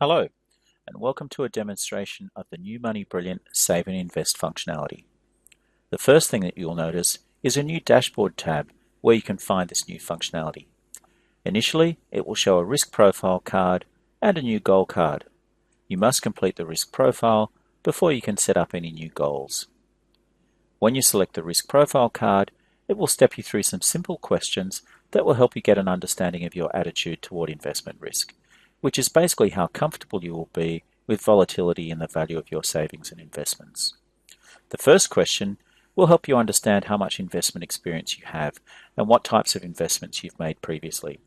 Hello, and welcome to a demonstration of the new MoneyBrilliant Save and Invest functionality. The first thing that you'll notice is a new dashboard tab where you can find this new functionality. Initially, it will show a risk profile card and a new goal card. You must complete the risk profile before you can set up any new goals. When you select the risk profile card, it will step you through some simple questions that will help you get an understanding of your attitude toward investment risk, which is basically how comfortable you will be with volatility in the value of your savings and investments. The first question will help you understand how much investment experience you have and what types of investments you've made previously.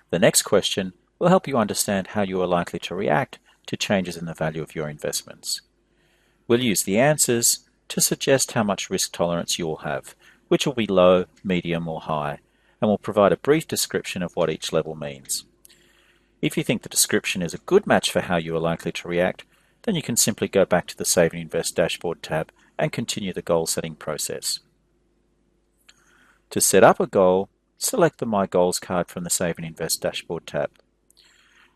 The next question will help you understand how you are likely to react to changes in the value of your investments. We'll use the answers to suggest how much risk tolerance you will have, which will be low, medium, or high, and will provide a brief description of what each level means. If you think the description is a good match for how you are likely to react, then you can simply go back to the Save and Invest dashboard tab and continue the goal setting process. To set up a goal, select the My Goals card from the Save and Invest dashboard tab.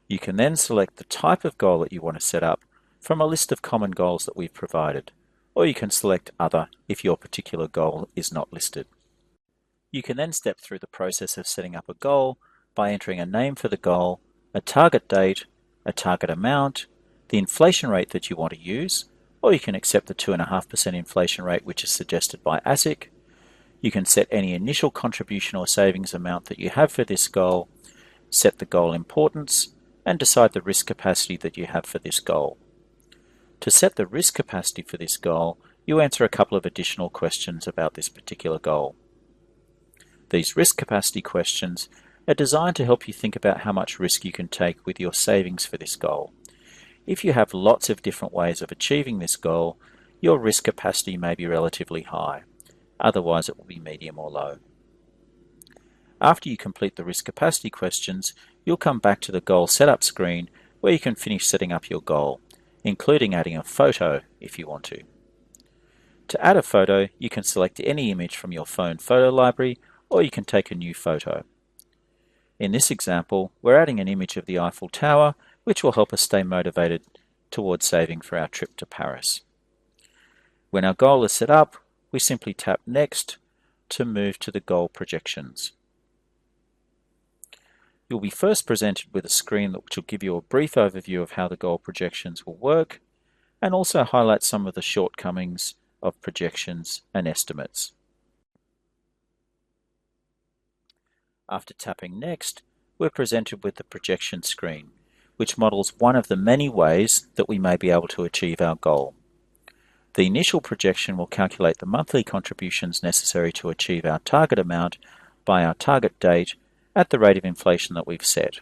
You can then select the type of goal that you want to set up from a list of common goals that we've provided, or you can select Other if your particular goal is not listed. You can then step through the process of setting up a goal by entering a name for the goal, a target date, a target amount, the inflation rate that you want to use, or you can accept the 2.5% inflation rate which is suggested by ASIC. You can set any initial contribution or savings amount that you have for this goal, set the goal importance, and decide the risk capacity that you have for this goal. To set the risk capacity for this goal, you answer a couple of additional questions about this particular goal. These risk capacity questions are designed to help you think about how much risk you can take with your savings for this goal. If you have lots of different ways of achieving this goal, your risk capacity may be relatively high. Otherwise, it will be medium or low. After you complete the risk capacity questions, you'll come back to the goal setup screen where you can finish setting up your goal, including adding a photo if you want to. To add a photo, you can select any image from your phone photo library, or you can take a new photo. In this example, we're adding an image of the Eiffel Tower, which will help us stay motivated towards saving for our trip to Paris. When our goal is set up, we simply tap Next to move to the goal projections. You'll be first presented with a screen which will give you a brief overview of how the goal projections will work, and also highlight some of the shortcomings of projections and estimates. After tapping Next, we're presented with the projection screen, which models one of the many ways that we may be able to achieve our goal. The initial projection will calculate the monthly contributions necessary to achieve our target amount by our target date at the rate of inflation that we've set.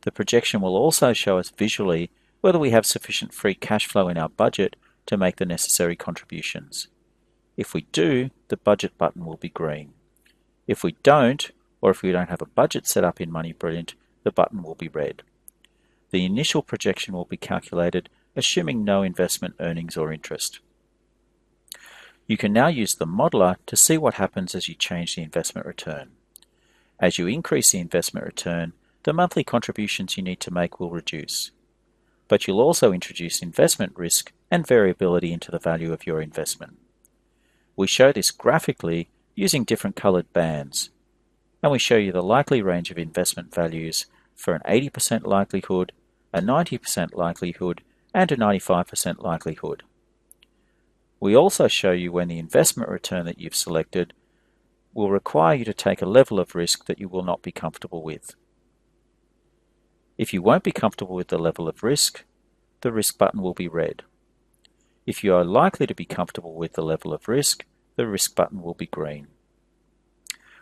The projection will also show us visually whether we have sufficient free cash flow in our budget to make the necessary contributions. If we do, the budget button will be green. If we don't, or if we don't have a budget set up in MoneyBrilliant, the button will be red. The initial projection will be calculated assuming no investment earnings or interest. You can now use the modeler to see what happens as you change the investment return. As you increase the investment return, the monthly contributions you need to make will reduce. But you'll also introduce investment risk and variability into the value of your investment. We show this graphically using different colored bands, and we show you the likely range of investment values for an 80% likelihood, a 90% likelihood, and a 95% likelihood. We also show you when the investment return that you've selected will require you to take a level of risk that you will not be comfortable with. If you won't be comfortable with the level of risk, the risk button will be red. If you are likely to be comfortable with the level of risk, the risk button will be green.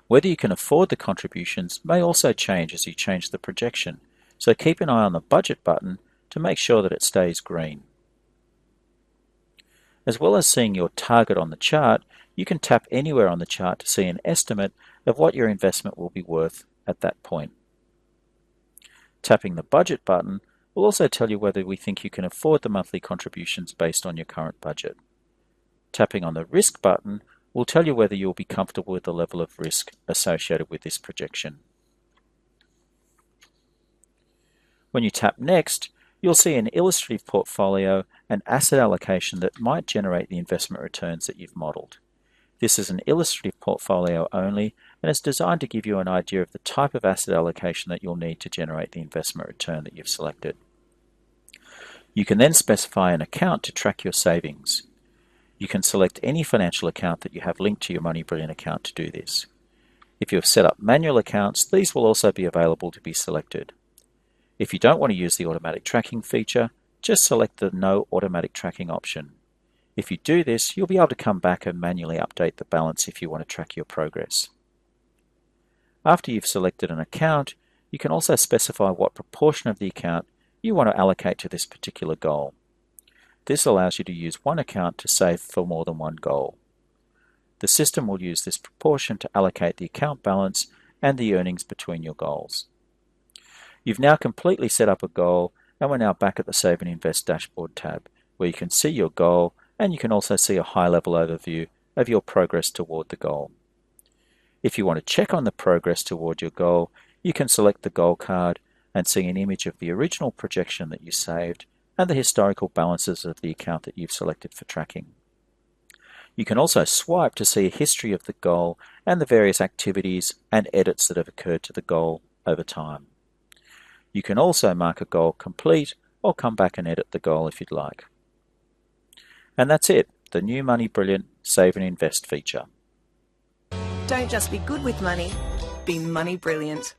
Whether you can afford the contributions may also change as you change the projection, so keep an eye on the budget button to make sure that it stays green. As well as seeing your target on the chart, you can tap anywhere on the chart to see an estimate of what your investment will be worth at that point. Tapping the budget button will also tell you whether we think you can afford the monthly contributions based on your current budget. Tapping on the risk button will tell you whether you'll be comfortable with the level of risk associated with this projection. When you tap Next, you'll see an illustrative portfolio and asset allocation that might generate the investment returns that you've modeled. This is an illustrative portfolio only and is designed to give you an idea of the type of asset allocation that you'll need to generate the investment return that you've selected. You can then specify an account to track your savings. You can select any financial account that you have linked to your MoneyBrilliant account to do this. If you have set up manual accounts, these will also be available to be selected. If you don't want to use the automatic tracking feature, just select the No Automatic Tracking option. If you do this, you'll be able to come back and manually update the balance if you want to track your progress. After you've selected an account, you can also specify what proportion of the account you want to allocate to this particular goal. This allows you to use one account to save for more than one goal. The system will use this proportion to allocate the account balance and the earnings between your goals. You've now completely set up a goal, and we're now back at the Save and Invest dashboard tab, where you can see your goal and you can also see a high-level overview of your progress toward the goal. If you want to check on the progress toward your goal, you can select the goal card and see an image of the original projection that you saved and the historical balances of the account that you've selected for tracking. You can also swipe to see a history of the goal and the various activities and edits that have occurred to the goal over time. You can also mark a goal complete or come back and edit the goal if you'd like. And that's it, the new MoneyBrilliant Save and Invest feature. Don't just be good with money, be money brilliant.